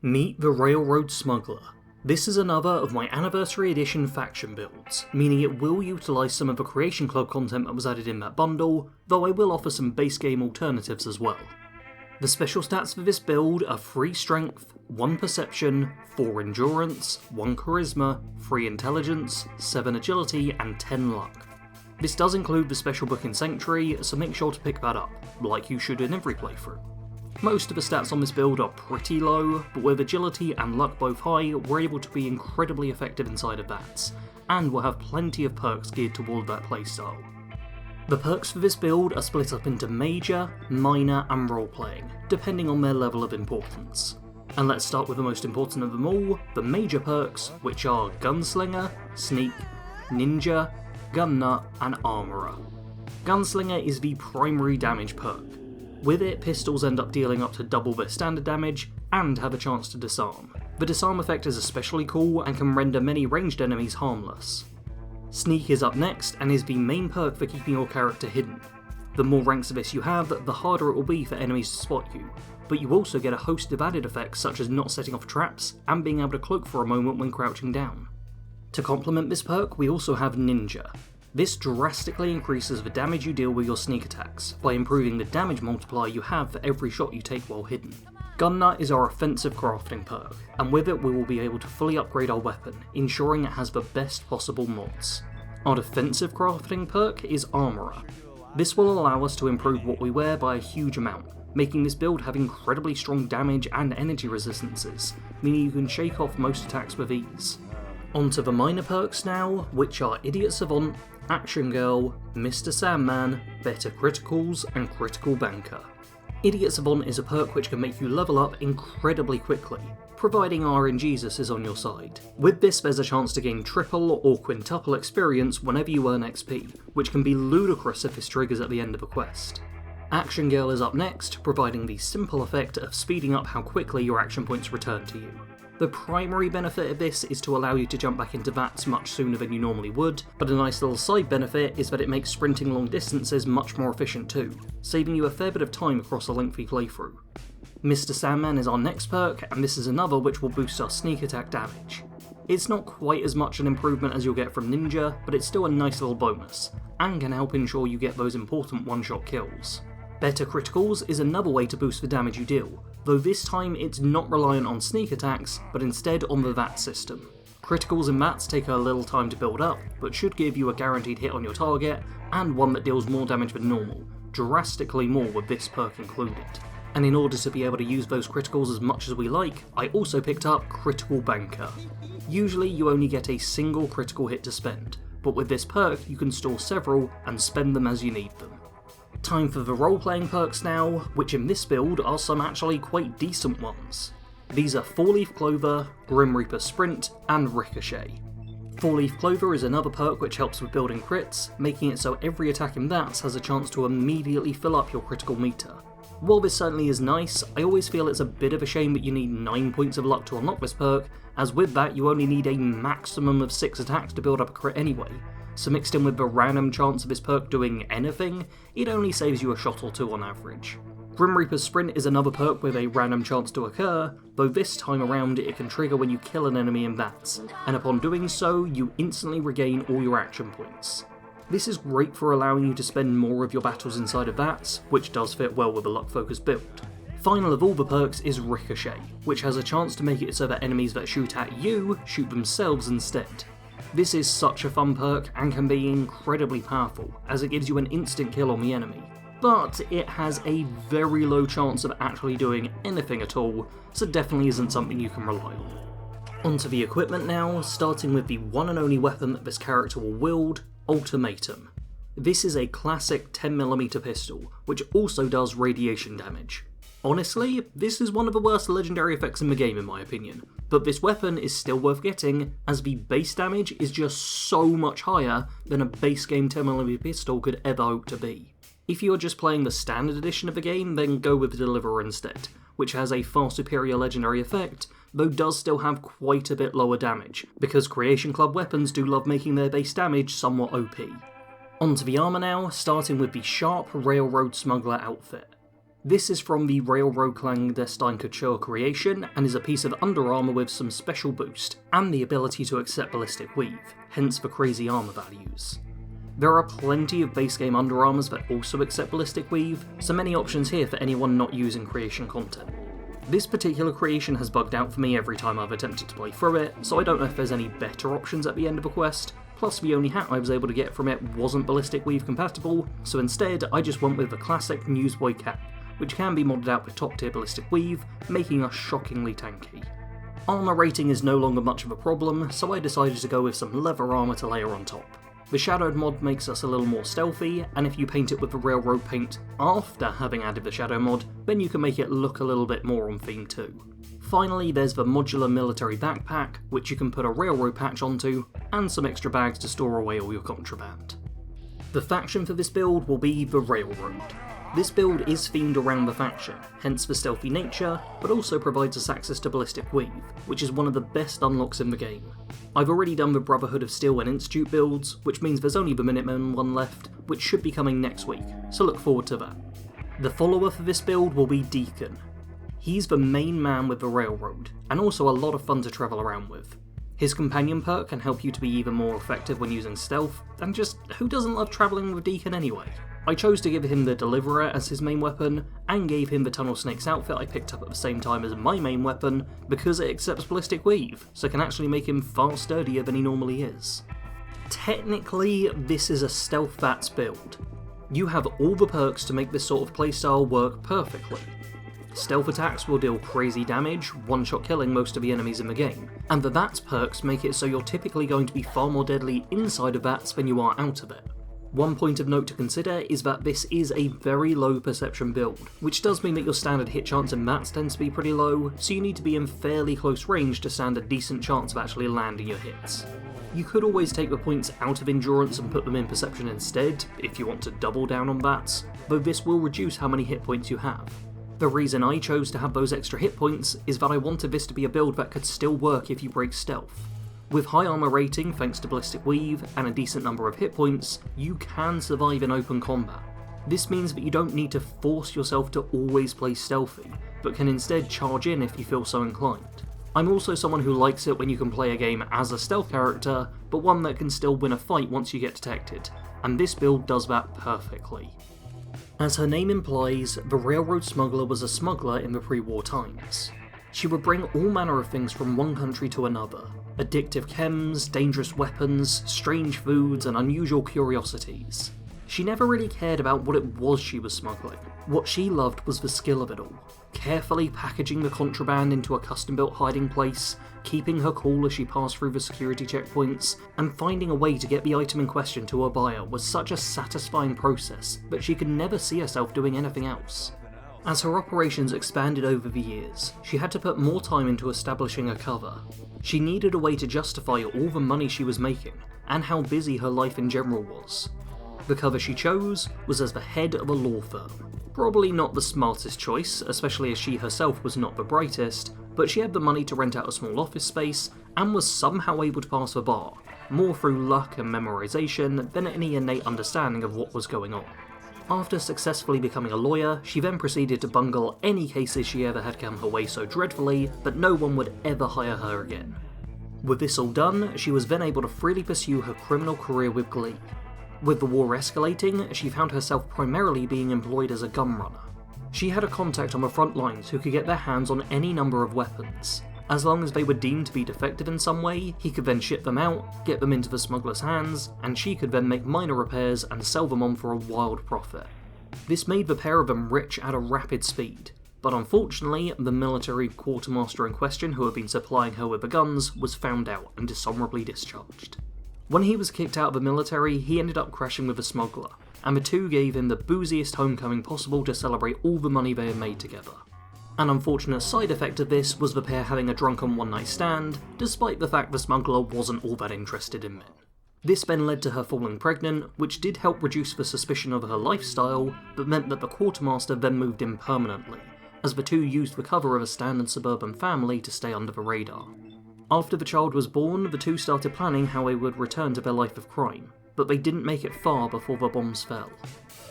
Meet the Railroad Smuggler. This is another of my Anniversary Edition faction builds, meaning it will utilise some of the Creation Club content that was added in that bundle, though I will offer some base game alternatives as well. The special stats for this build are 3 Strength, 1 Perception, 4 Endurance, 1 Charisma, 3 Intelligence, 7 Agility and 10 Luck. This does include the special book in Sanctuary, so make sure to pick that up, like you should in every playthrough. Most of the stats on this build are pretty low, but with Agility and Luck both high, we're able to be incredibly effective inside of VATS, and we'll have plenty of perks geared toward that playstyle. The perks for this build are split up into Major, Minor and Role-Playing, depending on their level of importance. And let's start with the most important of them all, the Major perks, which are Gunslinger, Sneak, Ninja, Gun Nut and Armourer. Gunslinger is the primary damage perk. With it, pistols end up dealing up to double their standard damage, and have a chance to disarm. The disarm effect is especially cool and can render many ranged enemies harmless. Sneak is up next and is the main perk for keeping your character hidden. The more ranks of this you have, the harder it will be for enemies to spot you, but you also get a host of added effects such as not setting off traps and being able to cloak for a moment when crouching down. To complement this perk, we also have Ninja. This drastically increases the damage you deal with your sneak attacks, by improving the damage multiplier you have for every shot you take while hidden. Gun Nut is our offensive crafting perk, and with it we will be able to fully upgrade our weapon, ensuring it has the best possible mods. Our defensive crafting perk is Armourer. This will allow us to improve what we wear by a huge amount, making this build have incredibly strong damage and energy resistances, meaning you can shake off most attacks with ease. Onto the minor perks now, which are Idiot Savant, Action Girl, Mr. Sandman, Better Criticals, and Critical Banker. Idiot Savant is a perk which can make you level up incredibly quickly, providing RNGesus is on your side. With this there's a chance to gain triple or quintuple experience whenever you earn XP, which can be ludicrous if this triggers at the end of a quest. Action Girl is up next, providing the simple effect of speeding up how quickly your action points return to you. The primary benefit of this is to allow you to jump back into VATS much sooner than you normally would, but a nice little side benefit is that it makes sprinting long distances much more efficient too, saving you a fair bit of time across a lengthy playthrough. Mr. Sandman is our next perk, and this is another which will boost our sneak attack damage. It's not quite as much an improvement as you'll get from Ninja, but it's still a nice little bonus, and can help ensure you get those important one-shot kills. Better Criticals is another way to boost the damage you deal, though this time it's not reliant on sneak attacks, but instead on the VATS system. Criticals and VATS take a little time to build up, but should give you a guaranteed hit on your target, and one that deals more damage than normal, drastically more with this perk included. And in order to be able to use those criticals as much as we like, I also picked up Critical Banker. Usually you only get a single critical hit to spend, but with this perk you can store several and spend them as you need them. Time for the role-playing perks now, which in this build are some actually quite decent ones. These are 4-Leaf Clover, Grim Reaper Sprint, and Ricochet. 4-Leaf Clover is another perk which helps with building crits, making it so every attack in VATS has a chance to immediately fill up your critical meter. While this certainly is nice, I always feel it's a bit of a shame that you need 9 points of luck to unlock this perk, as with that you only need a maximum of 6 attacks to build up a crit anyway. So mixed in with the random chance of this perk doing anything, it only saves you a shot or 2 on average. Grim Reaper's Sprint is another perk with a random chance to occur, though this time around it can trigger when you kill an enemy in VATS, and upon doing so, you instantly regain all your action points. This is great for allowing you to spend more of your battles inside of VATS, which does fit well with a luck-focused build. Final of all the perks is Ricochet, which has a chance to make it so that enemies that shoot at you shoot themselves instead. This is such a fun perk and can be incredibly powerful, as it gives you an instant kill on the enemy, but it has a very low chance of actually doing anything at all, so definitely isn't something you can rely on. Onto the equipment now, starting with the one and only weapon that this character will wield, Ultimatum. This is a classic 10mm pistol, which also does radiation damage. Honestly, this is one of the worst legendary effects in the game in my opinion, but this weapon is still worth getting, as the base damage is just so much higher than a base game 10mm pistol could ever hope to be. If you are just playing the standard edition of the game, then go with the Deliverer instead, which has a far superior legendary effect, though does still have quite a bit lower damage, because Creation Club weapons do love making their base damage somewhat OP. Onto the armour now, starting with the Sharp Railroad Smuggler outfit. This is from the Railroad Clandestine Couture creation, and is a piece of Under Armour with some special boost, and the ability to accept Ballistic Weave, hence the crazy armour values. There are plenty of base game Under Armours that also accept Ballistic Weave, so many options here for anyone not using creation content. This particular creation has bugged out for me every time I've attempted to play through it, so I don't know if there's any better options at the end of a quest, plus the only hat I was able to get from it wasn't Ballistic Weave compatible, so instead I just went with the classic Newsboy cap, which can be modded out with top tier Ballistic Weave, making us shockingly tanky. Armour rating is no longer much of a problem, so I decided to go with some leather armour to layer on top. The shadowed mod makes us a little more stealthy, and if you paint it with the railroad paint after having added the shadow mod, then you can make it look a little bit more on theme too. Finally, there's the modular military backpack, which you can put a railroad patch onto, and some extra bags to store away all your contraband. The faction for this build will be the Railroad. This build is themed around the faction, hence the stealthy nature, but also provides us access to Ballistic Weave, which is one of the best unlocks in the game. I've already done the Brotherhood of Steel and Institute builds, which means there's only the Minutemen one left, which should be coming next week, so look forward to that. The follower for this build will be Deacon. He's the main man with the Railroad, and also a lot of fun to travel around with. His companion perk can help you to be even more effective when using stealth, and just who doesn't love travelling with Deacon anyway? I chose to give him the Deliverer as his main weapon, and gave him the Tunnel Snakes outfit I picked up at the same time as my main weapon, because it accepts Ballistic Weave, so can actually make him far sturdier than he normally is. Technically, this is a Stealth VATS build. You have all the perks to make this sort of playstyle work perfectly. Stealth attacks will deal crazy damage, one-shot killing most of the enemies in the game, and the VATS perks make it so you're typically going to be far more deadly inside of VATS than you are out of it. One point of note to consider is that this is a very low perception build, which does mean that your standard hit chance in VATS tends to be pretty low, so you need to be in fairly close range to stand a decent chance of actually landing your hits. You could always take the points out of endurance and put them in perception instead, if you want to double down on VATS, though this will reduce how many hit points you have. The reason I chose to have those extra hit points is that I wanted this to be a build that could still work if you break stealth. With high armour rating thanks to Ballistic Weave and a decent number of hit points, you can survive in open combat. This means that you don't need to force yourself to always play stealthy, but can instead charge in if you feel so inclined. I'm also someone who likes it when you can play a game as a stealth character, but one that can still win a fight once you get detected, and this build does that perfectly. As her name implies, the Railroad Smuggler was a smuggler in the pre-war times. She would bring all manner of things from one country to another. Addictive chems, dangerous weapons, strange foods, and unusual curiosities. She never really cared about what it was she was smuggling. What she loved was the skill of it all. Carefully packaging the contraband into a custom-built hiding place, keeping her cool as she passed through the security checkpoints, and finding a way to get the item in question to her buyer was such a satisfying process that she could never see herself doing anything else. As her operations expanded over the years, she had to put more time into establishing a cover. She needed a way to justify all the money she was making, and how busy her life in general was. The cover she chose was as the head of a law firm. Probably not the smartest choice, especially as she herself was not the brightest, but she had the money to rent out a small office space, and was somehow able to pass the bar, more through luck and memorization than any innate understanding of what was going on. After successfully becoming a lawyer, she then proceeded to bungle any cases she ever had come her way so dreadfully that no one would ever hire her again. With this all done, she was then able to freely pursue her criminal career with glee. With the war escalating, she found herself primarily being employed as a gun runner. She had a contact on the front lines who could get their hands on any number of weapons. As long as they were deemed to be defective in some way, he could then ship them out, get them into the smuggler's hands, and she could then make minor repairs and sell them on for a wild profit. This made the pair of them rich at a rapid speed, but unfortunately, the military quartermaster in question who had been supplying her with the guns was found out and dishonourably discharged. When he was kicked out of the military, he ended up crashing with the smuggler, and the two gave him the booziest homecoming possible to celebrate all the money they had made together. An unfortunate side effect of this was the pair having a drunken one-night stand, despite the fact the smuggler wasn't all that interested in men. This then led to her falling pregnant, which did help reduce the suspicion of her lifestyle, but meant that the quartermaster then moved in permanently, as the two used the cover of a standard suburban family to stay under the radar. After the child was born, the two started planning how they would return to their life of crime, but they didn't make it far before the bombs fell.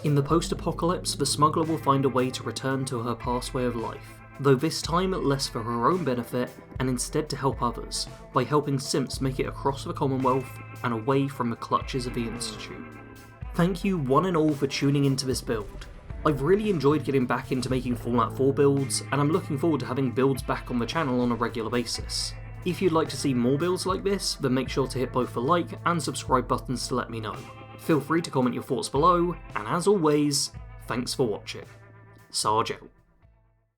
In the post-apocalypse, the Smuggler will find a way to return to her past way of life, though this time less for her own benefit and instead to help others, by helping simps make it across the Commonwealth and away from the clutches of the Institute. Thank you one and all for tuning into this build. I've really enjoyed getting back into making Fallout 4 builds, and I'm looking forward to having builds back on the channel on a regular basis. If you'd like to see more builds like this, then make sure to hit both the like and subscribe buttons to let me know. Feel free to comment your thoughts below, and as always, thanks for watching. Sarge out.